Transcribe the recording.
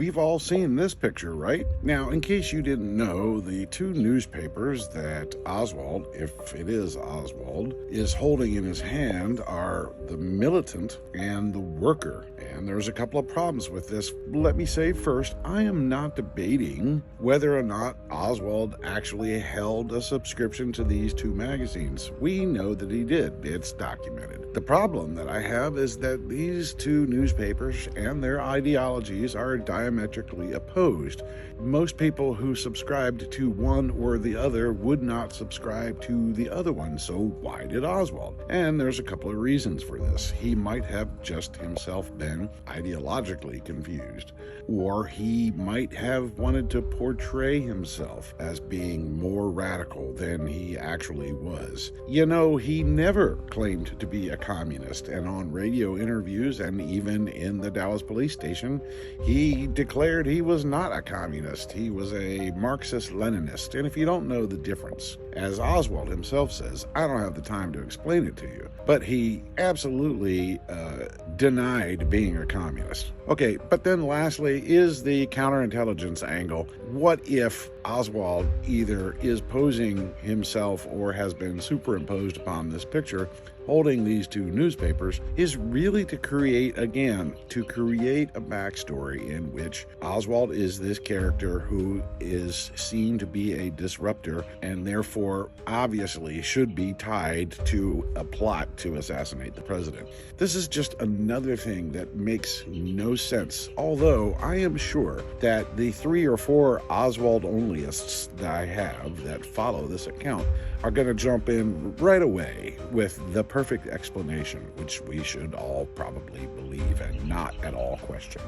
We've all seen this picture, right? Now, in case you didn't know, the two newspapers that Oswald, if it is Oswald, is holding in his hand are The Militant and The Worker. And there's a couple of problems with this. Let me say first, I am not debating whether or not Oswald actually held a subscription to these two magazines. We know that he did. It's documented. The problem that I have is that these two newspapers and their ideologies are diametrically opposed. Most people who subscribed to one or the other would not subscribe to the other one, so why did Oswald? And there's a couple of reasons for this. He might have just himself been ideologically confused, or he might have wanted to portray himself as being more radical than he actually was. You know, he never claimed to be a communist, and on radio interviews and even in the Dallas police station, he declared he was not a communist. He was a Marxist-Leninist. And if you don't know the difference, as Oswald himself says, I don't have the time to explain it to you, but he absolutely denied being a communist. Okay, but then lastly is the counterintelligence angle. What if Oswald either is posing himself or has been superimposed upon this picture holding these two newspapers is really to create a backstory in which Oswald is this character who is seen to be a disruptor and therefore obviously should be tied to a plot to assassinate the president. This is just another thing that makes no sense, although I am sure that the 3 or 4 Oswald onlyists that I have that follow this account are going to jump in right away with the perfect explanation, which we should all probably believe and not at all question.